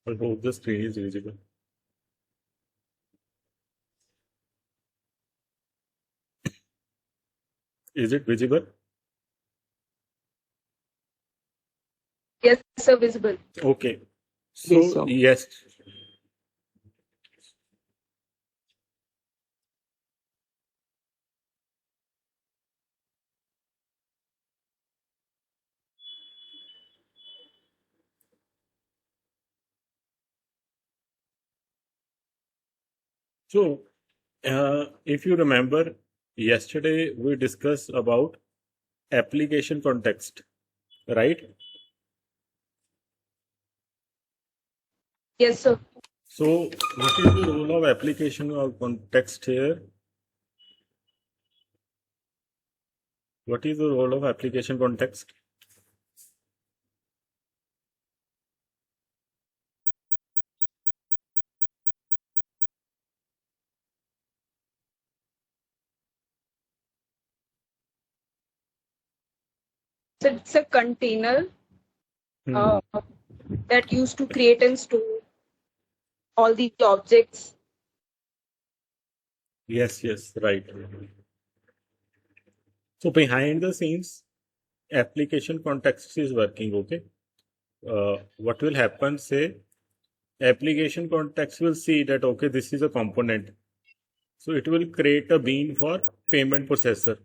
I hope the screen is visible. Is it visible? Yes, sir, visible. Okay. Yes, So, sir. yes. So, if you remember, yesterday we discussed about application context, right? Yes, sir. So, what is the role of application or context here? What is the role of application context? So it's a container Hmm. that used to create and store all the objects. Yes, yes, right. So, behind the scenes, application context is working, okay? What will happen, say, application context will see that, okay, this is a component. So, it will create a bean for payment processor,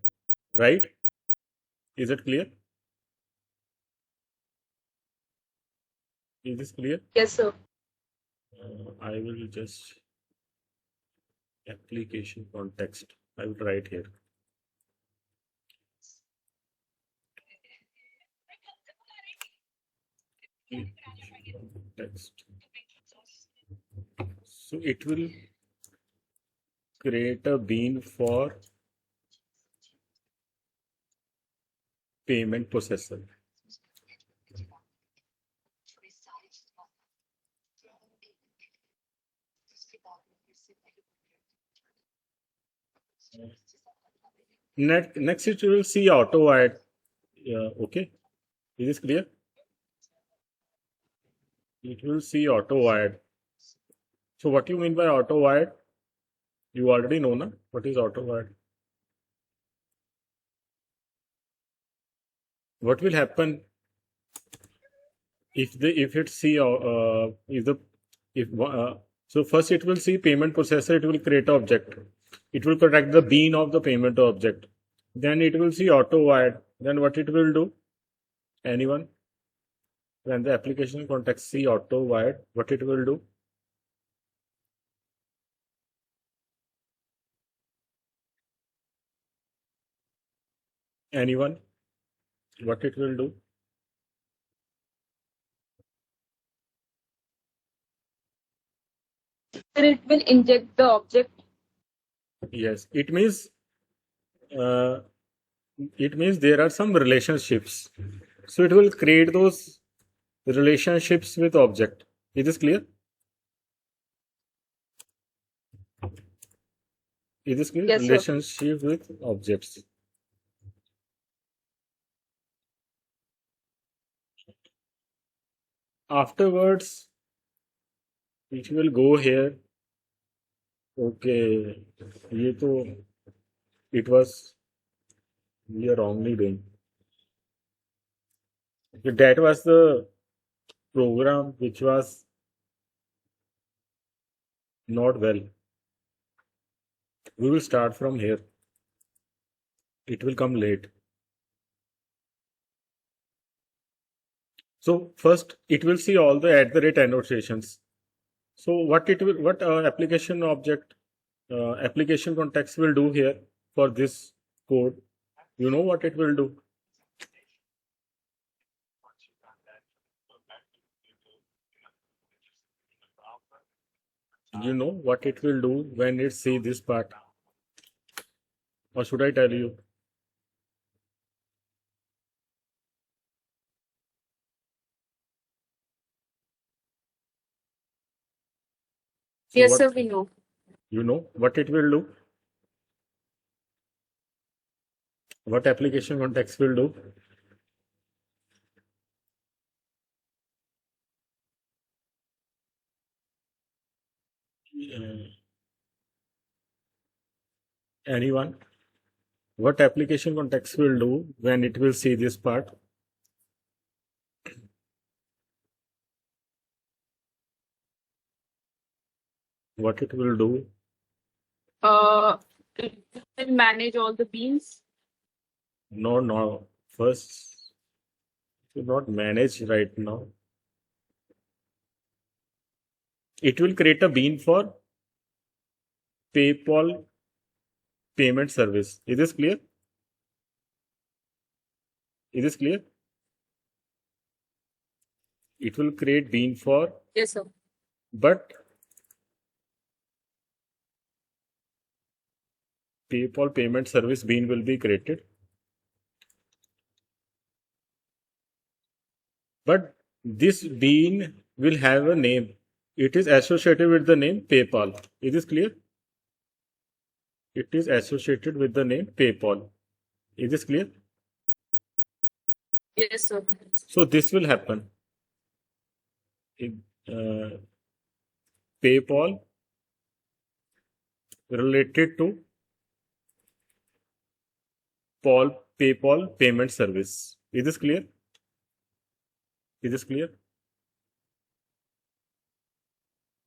right? Is it clear? Is this clear? Yes, sir. I will just application context. I will write here. Text. So it will create a bean for payment processor. Next it will see auto add. Okay, is this clear? It will see auto add. So what do you mean by auto add? You already know, na? What is auto add? What will happen if it see if the if so first it will see payment processor, it will create an object, it will correct the bean of the payment object, then it will see auto add, then what it will do? Anyone? When the application context see auto add, what it will do? Anyone? What it will do? Then it will inject the object. Yes, uh, it means there are some relationships, so it will create those relationships with object. Is this clear? Is this clear? Yes, sir. Relationship with objects. Afterwards, it will go here. Okay, ये तो it was we are wrongly doing. That was the program which was not well. We will start from here. It will come late. So first, it will see all the @ annotations. So what application object, application context will do here for this code? You know what it will do? You know what it will do when it see this part? Or should I tell you? So Yes, what sir, we know. you know what it will do? What application context will do? Anyone? What application context will do when it will see this part? What it will do? It will manage all the beans. No. First, it will not manage right now. It will create a bean for PayPal payment service. Is this clear? Is this clear? It will create bean for, Yes, sir. but PayPal payment service bean will be created. But this bean will have a name. It is associated with the name PayPal. Is this clear? It is associated with the name PayPal. Is this clear? Yes, sir. So this will happen. PayPal related to PayPal payment service. Is this clear? Is this clear?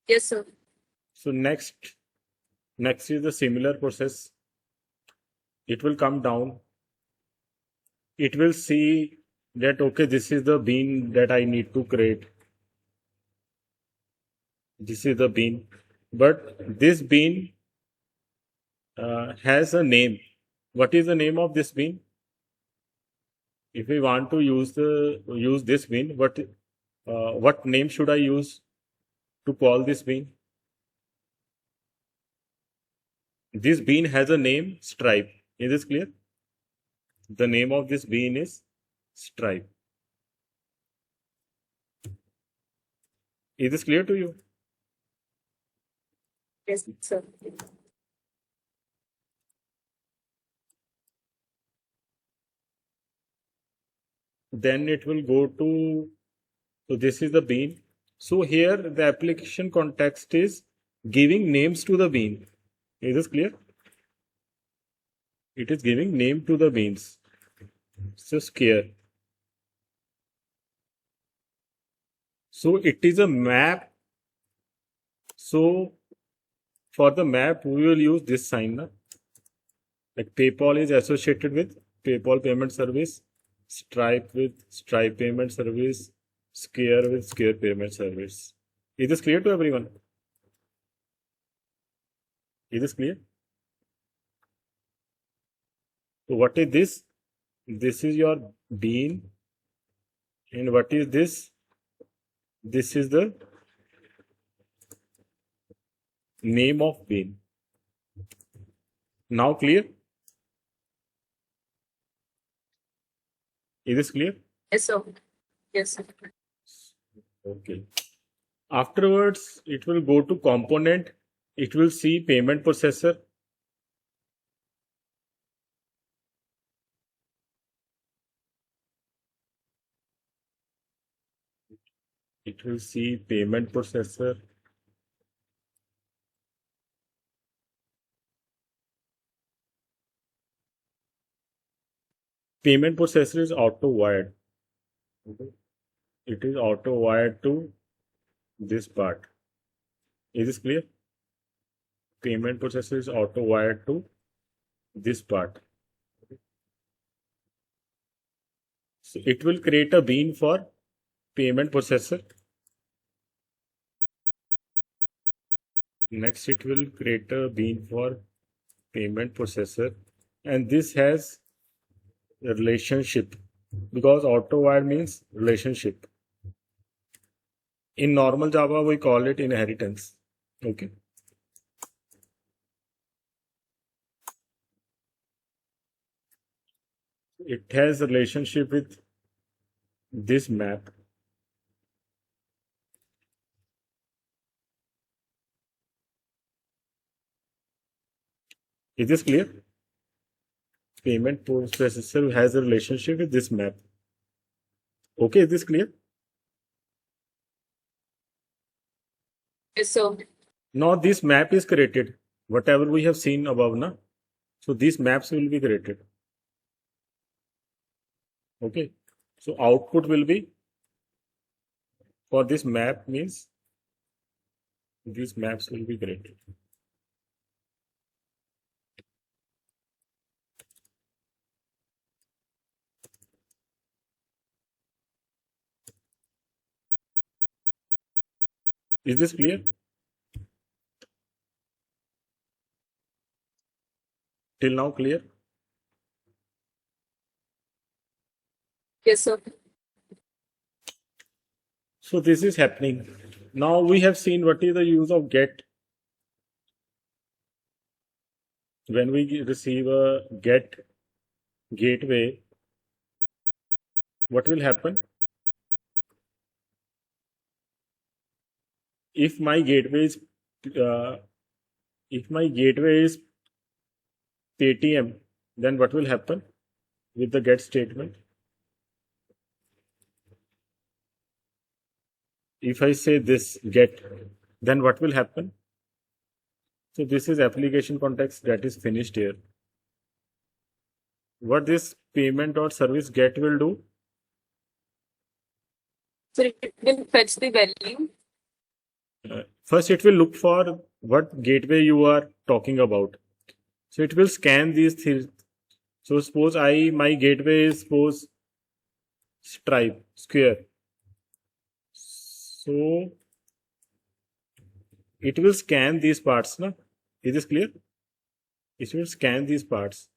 Yes, sir. So next is the similar process. It will come down. It will see that, okay, this is the bean that I need to create. This is the bean. But this bean has a name. What is the name of this bean? If we want to use this bean, what name should I use to call this bean? This bean has a name, Stripe. Is this clear? The name of this bean is Stripe. Is this clear to you? Yes, sir. Then it will go to, so this is the bean. So here the application context is giving names to the bean. Is this clear? It is giving name to the beans. So scare. So it is a map. So for the map, we will use this sign. Like PayPal is associated with PayPal payment service, Stripe with Stripe payment service, Scare with Scare payment service. Is this clear to everyone? Is this clear? So what is this? This is your bean. And what is this? This is the name of bean. Now clear? Is this clear? Yes, sir. Yes, sir. Okay. Afterwards, it will go to component. It will see payment processor. It will see payment processor. Payment processor is auto wired. Okay. It is auto wired to this part. Is this clear? Payment processor is auto wired to this part. So it will create a bean for payment processor. Next, it will create a bean for payment processor, and this has a relationship because auto wire means relationship. In normal Java, we call it inheritance. Okay. It has a relationship with this map. Is this clear? Payment processor has a relationship with this map. Okay, is this clear? Yes, sir. Now this map is created, whatever we have seen above, na. So these maps will be created. Okay. So output will be for this map means these maps will be created. Is this clear? Till now clear? Yes, sir. So this is happening. Now we have seen what is the use of get. When we receive a get gateway, what will happen? If my gateway is uh, if my gateway is Paytm, then what will happen with the get statement? If I say this get, then what will happen? So this is application context that is finished here. What this payment or service get will do? So it will fetch the value. First, it will look for what gateway you are talking about. So it will scan these things. So suppose my gateway is suppose Stripe Square. So it will scan these parts. Na? Is this clear? It will scan these parts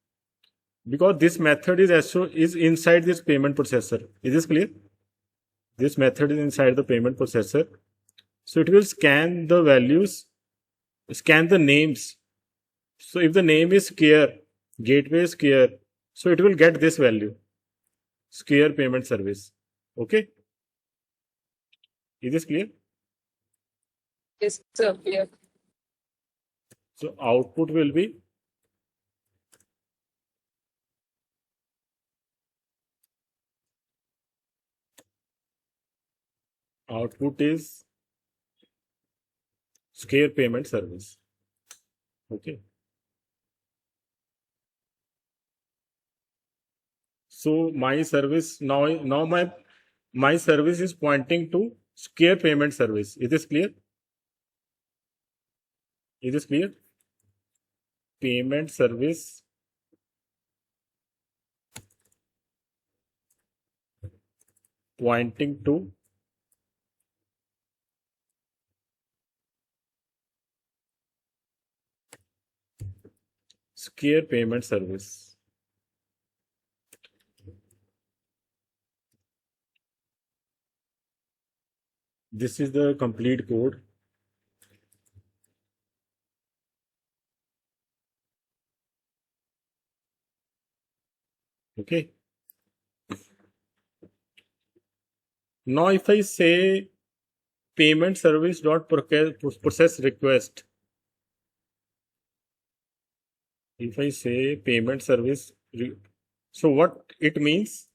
because this method is inside this payment processor. Is this clear? This method is inside the payment processor. So it will scan the values, scan the names. So if the name is Square, gateway is Square, so it will get this value, Square payment service. Okay? Is this clear? Yes, sir. Clear. So output will be output is Square payment service. Okay. So my service now my service is pointing to Square payment service. Is this clear? Is this clear? Payment service pointing to Square payment service. This is the complete code. Okay. Now if I say payment service dot process request, if I say payment service, so what it means?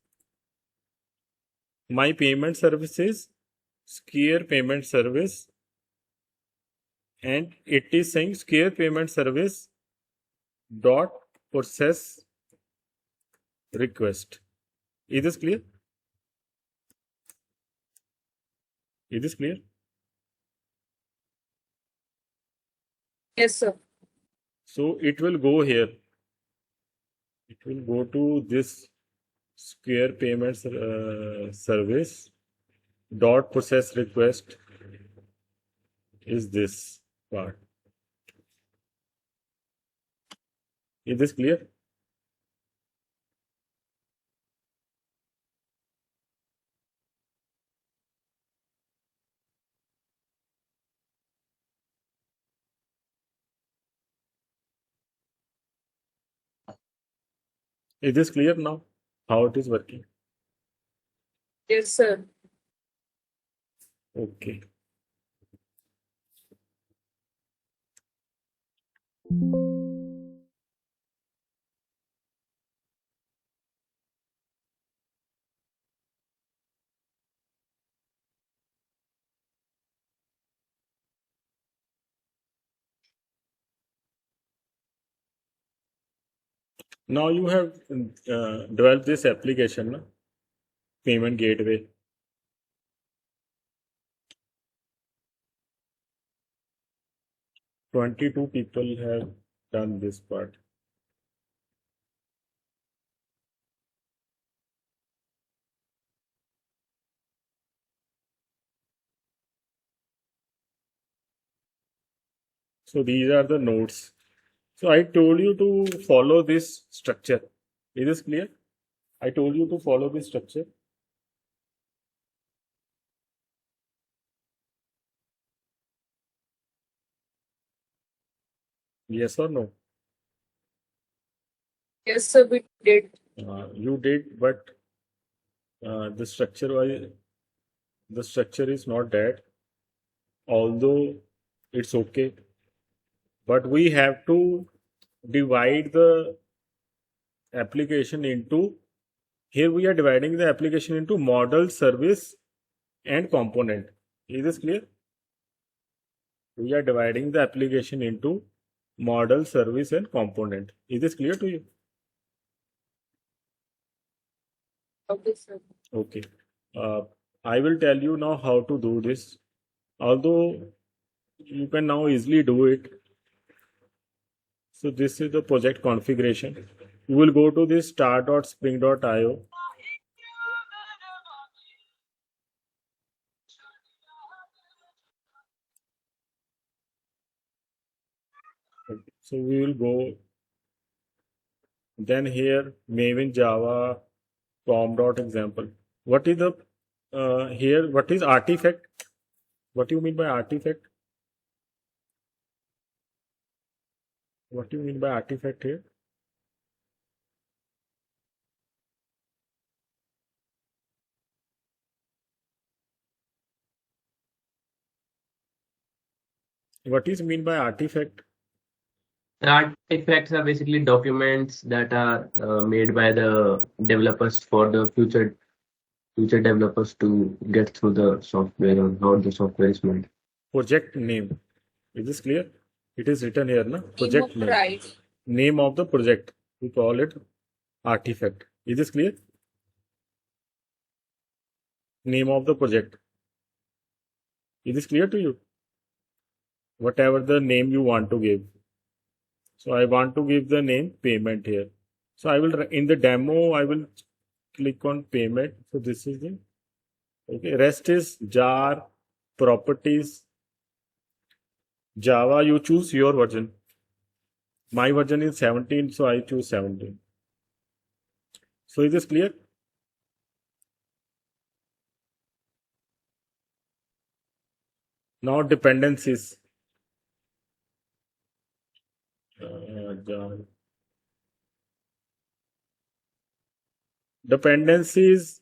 My payment service is Square payment service, and it is saying Square payment service dot process request. Is this clear? Is this clear? Yes, sir. So it will go here. It will go to this Square payment service dot process request is this part. Is this clear? Is this clear now? How it is working? Yes, sir. Okay. Now you have developed this application, na? Payment gateway. Twenty-two people have done this part. So these are the nodes. So I told you to follow this structure. Is this clear? I told you to follow this structure. Yes or no? Yes, sir, we did. You did, but the structure is not that. Although it's okay, but we have to divide the application into. Here we are dividing the application into model, service, and component. Is this clear? We are dividing the application into model, service, and component. Is this clear to you? Okay, sir. Okay. I will tell you now how to do this. Although you can now easily do it. So this is the project configuration. You will go to this star.spring.io. So we will go. Then here Maven Java pom.example. What is the here? What is artifact? What do you mean by artifact? What do you mean by artifact here? What is mean by artifact? The artifacts are basically documents that are made by the developers for the future developers to get through the software or how the software is made. Project name. Is this clear? It is written here, na? Project name. Right. Name of the project. We call it artifact. Is this clear? Name of the project. Is this clear to you? Whatever the name you want to give. So I want to give the name payment here. So I will in the demo I will click on payment. So this is the okay. Rest is jar properties. Java you choose your version. My version is 17, so I choose 17. So is this clear? Now dependencies. Dependencies.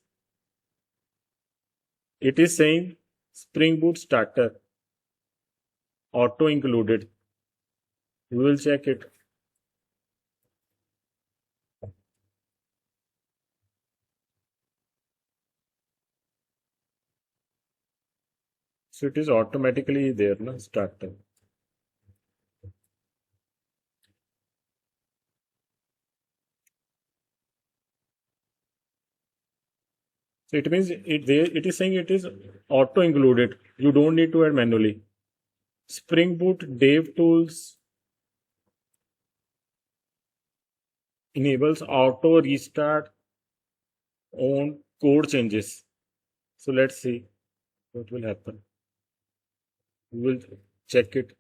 It is saying Spring Boot starter auto included. We will check it. So it is automatically there, na starter. So it means it is saying it is auto included. You don't need to add manually. Spring Boot Dev Tools enables auto restart on code changes. So let's see what will happen. We will check it.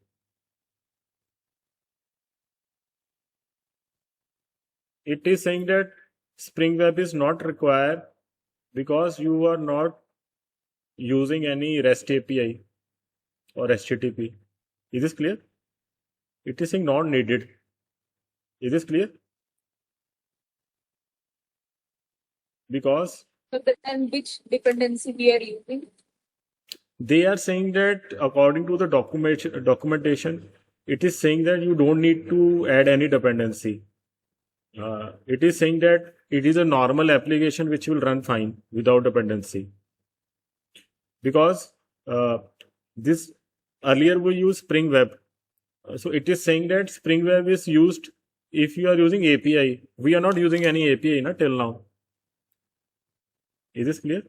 It is saying that Spring Web is not required because you are not using any REST API or HTTP. Is this clear? It is saying not needed. Is this clear? Because So then which dependency we are using? they are saying that according to the documentation, it is saying that you don't need to add any dependency. It is saying that it is a normal application which will run fine without dependency. Because this earlier we use Spring Web. So it is saying that Spring Web is used if you are using API, we are not using any API na, till now. Is this clear?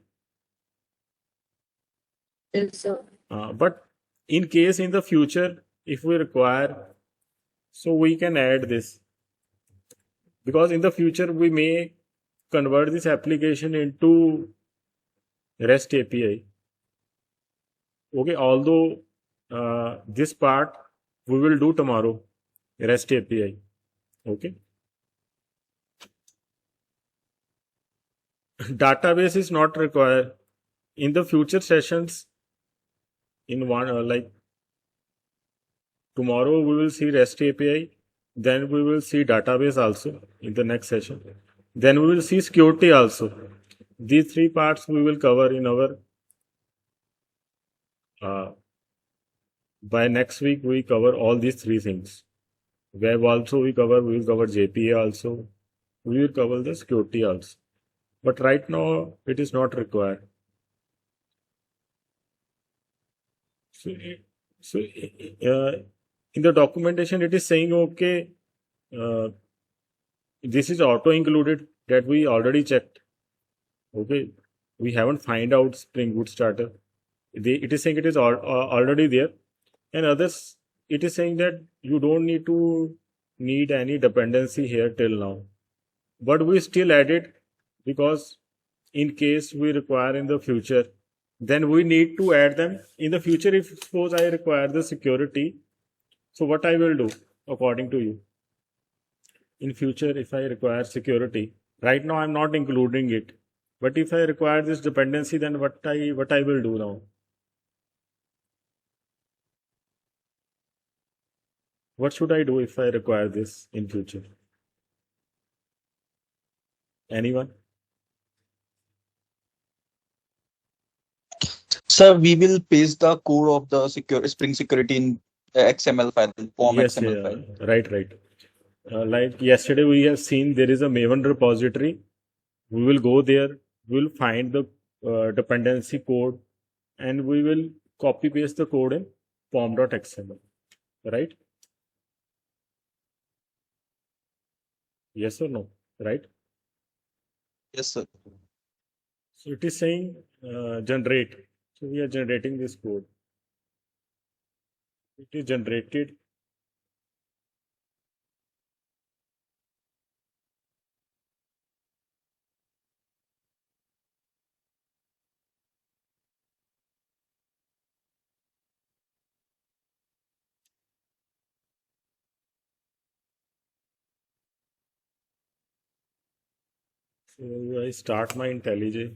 Yes, sir. But in case in the future, if we require, so we can add this, because in the future we may convert this application into REST API. Okay, although this part we will do tomorrow, REST API. Okay. Database is not required. In the future sessions, in one like tomorrow we will see REST API, then we will see database also in the next session. Then we will see security also. These three parts we will cover in our by next week we cover all these three things. Web also we will cover JPA also, we will cover the security also. But right now it is not required. So in the documentation it is saying okay, this is auto included, that we already checked. Okay, we haven't find out Spring Boot starter. It is saying it is already there, and others it is saying that you don't need any dependency here till now, but we still add it because in case we require in the future, then we need to add them in the future. If suppose I require the security, so what I will do according to you in future, if I require security, right now I'm not including it, but if I require this dependency, then what I will do now? What should I do if I require this in future? Anyone? Sir, we will paste the code of the Spring Security in XML file, form Yes, XML yeah, file. right. Like yesterday, we have seen there is a Maven repository. We will go there, we will find the dependency code, and we will copy paste the code in form.xml, right? Yes or no, right? Yes, sir. So it is saying generate. So we are generating this code. It is generated. So I start my IntelliJ.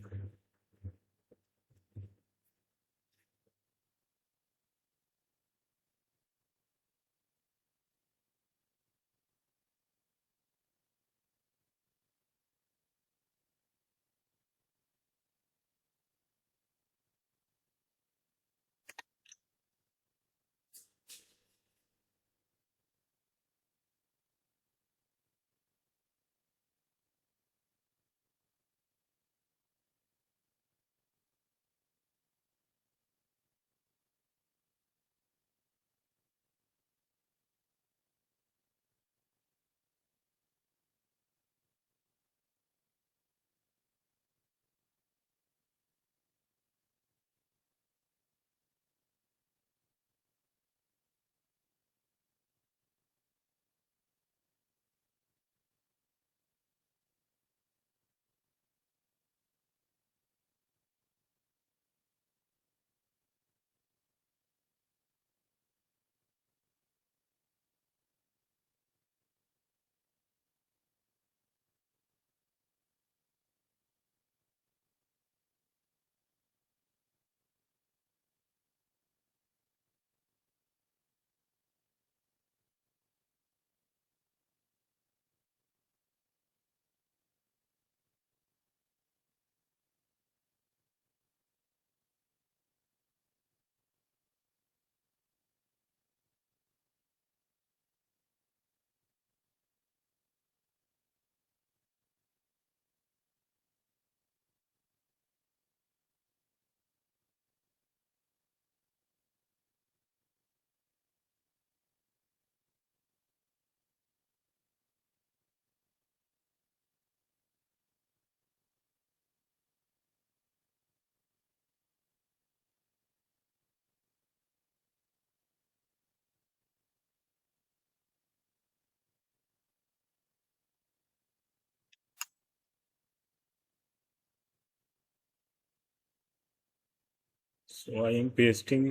So I am pasting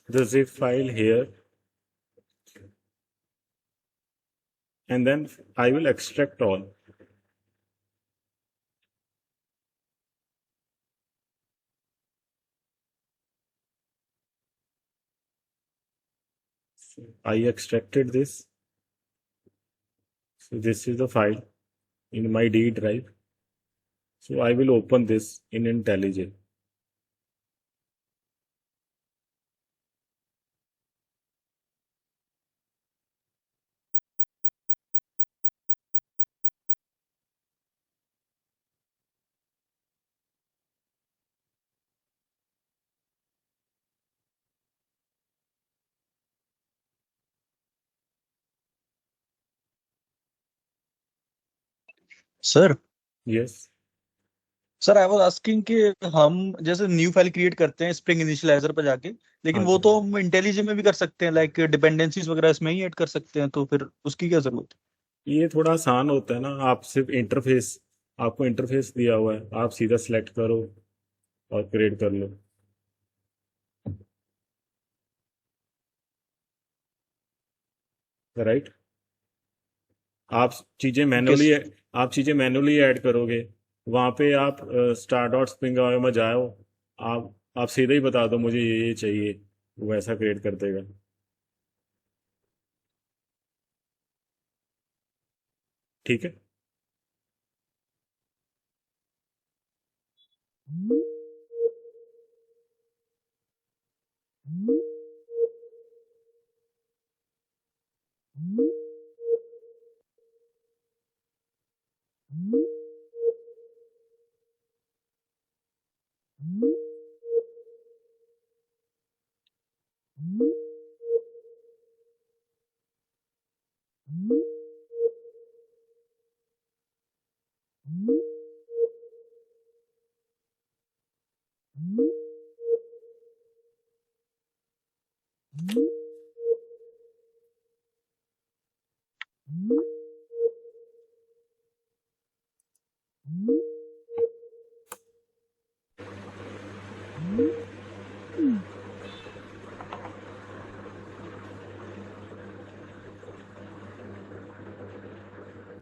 the zip file here, and then I will extract all. So I extracted this. So this is the file in my D drive. So I will open this in IntelliJ. Sir Yes. Sir I was asking कि हम जैसे new file create करते हैं spring initialiser पर जाके, लेकिन हाँ वो जी। तो हम इंटेलिजेंट में भी कर सकते हैं, लाइक डिपेंडेंसीज वगैरह इसमें ही ऐड कर सकते हैं, तो फिर उसकी क्या जरूरत है? ये थोड़ा आसान होता है ना, आप सिर्फ इंटरफेस, आपको इंटरफेस दिया हुआ है, आप सीधा सेलेक्ट करो और क्रिएट कर लो। राइट। आप चीज़ें मैनुअली किस आप चीज़ें मैनुअली ऐड करोगे, वहाँ पे आप स्टार डॉट स्प्रिंग में जाओ, आप सीधे ही बता दो मुझे ये चाहिए, वो ऐसा क्रिएट कर देगा। ठीक है।